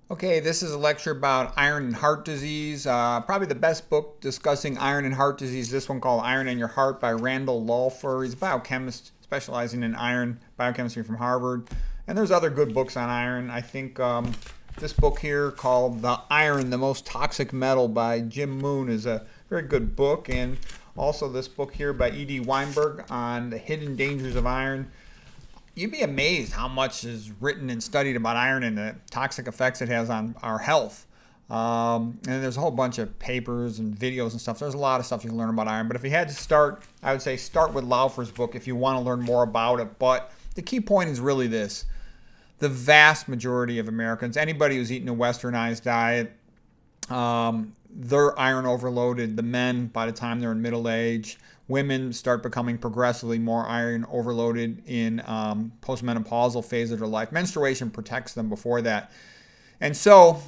Okay, this is a lecture about iron and heart disease. Probably the best book discussing iron and heart disease. This one called Iron in Your Heart by Randall Lauffer. He's a biochemist specializing in iron biochemistry from Harvard. And there's other good books on iron. I think this book here called The Iron, the Most Toxic Metal by Jim Moon is a very good book. And also this book here by E.D. Weinberg on the hidden dangers of iron. You'd be amazed how much is written and studied about iron and the toxic effects it has on our health. And there's a whole bunch of papers and videos and stuff. There's a lot of stuff you can learn about iron. But if you had to start, I would say start with Lauffer's book if you want to learn more about it. But the key point is really this. The vast majority of Americans, anybody who's eaten a westernized diet, they're iron overloaded. The men, by the time they're in middle age, women start becoming progressively more iron overloaded in postmenopausal phase of their life. Menstruation protects them before that. And so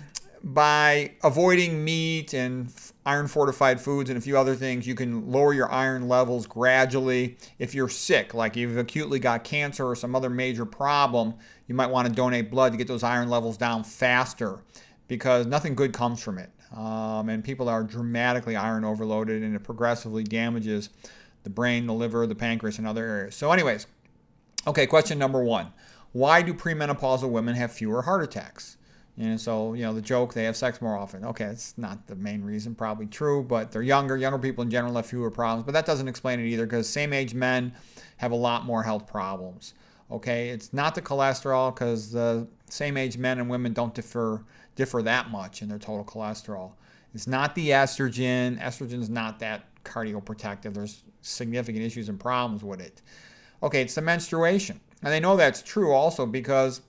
by avoiding meat and iron fortified foods and a few other things, you can lower your iron levels gradually. If you're sick, like you've acutely got cancer or some other major problem, you might want to donate blood to get those iron levels down faster because nothing good comes from it. And people are dramatically iron overloaded, and it progressively damages the brain, the liver, the pancreas, and other areas. So anyways, okay, question number one. Why do premenopausal women have fewer heart attacks? And so, the joke, they have sex more often. Okay, it's not the main reason, probably true, but they're younger. Younger people in general have fewer problems, but that doesn't explain it either because same-age men have a lot more health problems. Okay, it's not the cholesterol because the same-age men and women don't differ that much in their total cholesterol. It's not the estrogen. Estrogen is not that cardioprotective. There's significant issues and problems with it. Okay, it's the menstruation. And they know that's true also because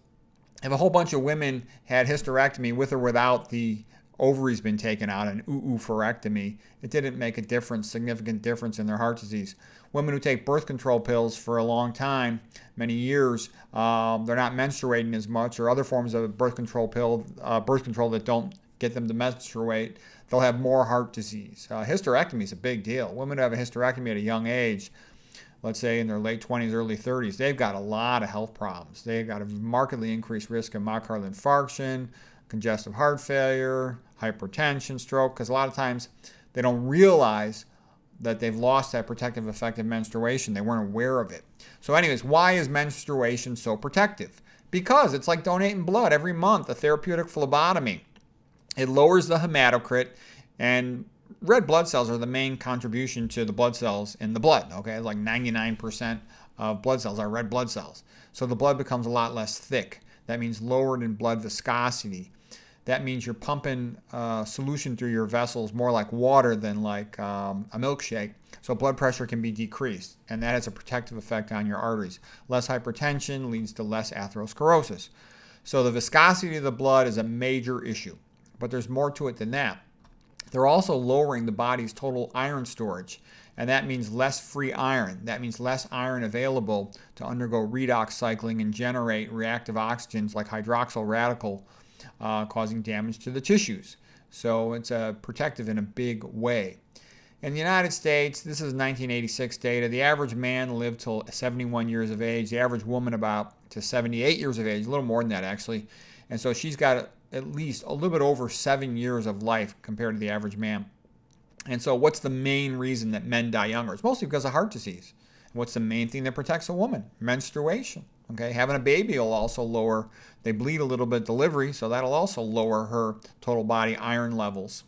if a whole bunch of women had hysterectomy with or without the ovaries been taken out, an oophorectomy, it didn't make a difference, significant difference in their heart disease. Women who take birth control pills for a long time, many years, they're not menstruating as much, or other forms of birth control that don't get them to menstruate, they'll have more heart disease. Hysterectomy is a big deal. Women who have a hysterectomy at a young age, let's say in their late 20s, early 30s, they've got a lot of health problems. They've got a markedly increased risk of myocardial infarction, congestive heart failure, hypertension, stroke, because a lot of times they don't realize that they've lost that protective effect of menstruation. They weren't aware of it. So anyways, why is menstruation so protective? Because it's like donating blood every month, a therapeutic phlebotomy. It lowers the hematocrit, and red blood cells are the main contribution to the blood cells in the blood. Okay, like 99% of blood cells are red blood cells. So the blood becomes a lot less thick. That means lowered in blood viscosity. That means you're pumping solution through your vessels more like water than like a milkshake. So blood pressure can be decreased, and that has a protective effect on your arteries. Less hypertension leads to less atherosclerosis. So the viscosity of the blood is a major issue, but there's more to it than that. They're also lowering the body's total iron storage, and that means less free iron. That means less iron available to undergo redox cycling and generate reactive oxygens like hydroxyl radical, causing damage to the tissues. So it's protective in a big way. In the United States, this is 1986 data. The average man lived till 71 years of age. The average woman about to 78 years of age, a little more than that actually. And so she's got at least a little bit over 7 years of life compared to the average man. And so what's the main reason that men die younger? It's mostly because of heart disease. What's the main thing that protects a woman? Menstruation. Okay, having a baby will also lower, they bleed a little bit at delivery, so that'll also lower her total body iron levels.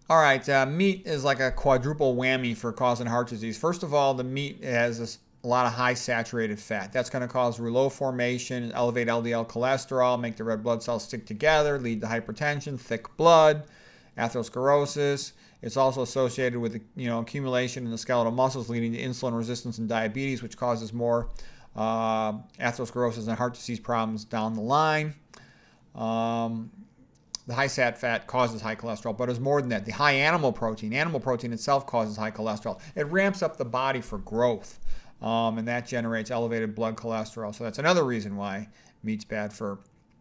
All right, meat is like a quadruple whammy for causing heart disease. First of all, the meat has a lot of high saturated fat. That's going to cause rouleau formation, elevate LDL cholesterol, make the red blood cells stick together, lead to hypertension, thick blood, atherosclerosis. It's also associated with accumulation in the skeletal muscles, leading to insulin resistance and diabetes, which causes more atherosclerosis and heart disease problems down the line. The high fat causes high cholesterol, but it's more than that. The high animal protein itself causes high cholesterol. It ramps up the body for growth, and that generates elevated blood cholesterol. So that's another reason why meat's bad for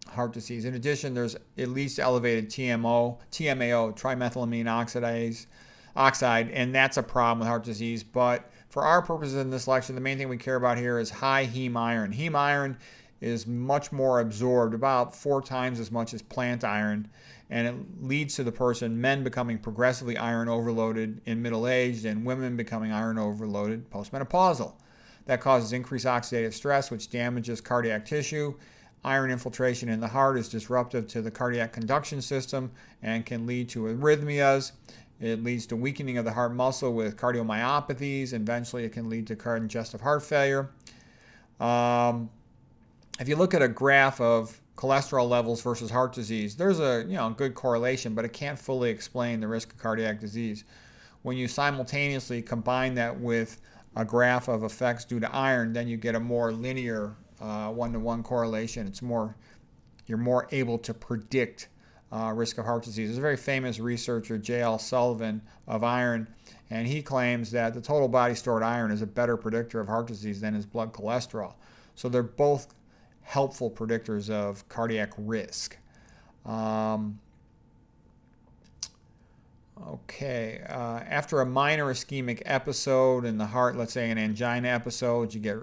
heart disease. In addition, there's at least elevated TMAO, trimethylamine oxide, and that's a problem with heart disease. But For our purposes in this lecture, the main thing we care about here is high heme iron. Heme iron is much more absorbed, about 4 times as much as plant iron, and it leads to the person, men becoming progressively iron overloaded in middle age and women becoming iron overloaded postmenopausal. That causes increased oxidative stress, which damages cardiac tissue. Iron infiltration in the heart is disruptive to the cardiac conduction system and can lead to arrhythmias. It leads to weakening of the heart muscle with cardiomyopathies. Eventually, it can lead to congestive heart failure. If you look at a graph of cholesterol levels versus heart disease, there's a good correlation, but it can't fully explain the risk of cardiac disease. When you simultaneously combine that with a graph of effects due to iron, then you get a more linear one-to-one correlation. You're more able to predict risk of heart disease. There's a very famous researcher, J.L. Sullivan, of iron, and he claims that the total body stored iron is a better predictor of heart disease than is blood cholesterol. So they're both helpful predictors of cardiac risk. After a minor ischemic episode in the heart, let's say an angina episode, you get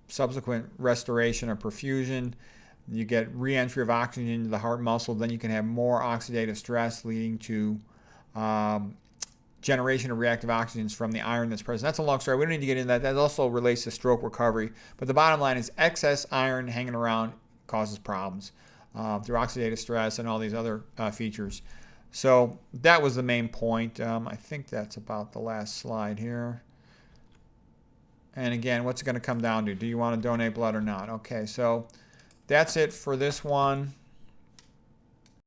subsequent restoration of perfusion. You get re-entry of oxygen into the heart muscle. Then you can have more oxidative stress leading to generation of reactive oxygens from the iron that's present. That's a long story. We don't need to get into that. That also relates to stroke recovery. But the bottom line is excess iron hanging around causes problems through oxidative stress and all these other features. So that was the main point. I think that's about the last slide here. And again, what's it going to come down to? Do you want to donate blood or not? Okay, so that's it for this one.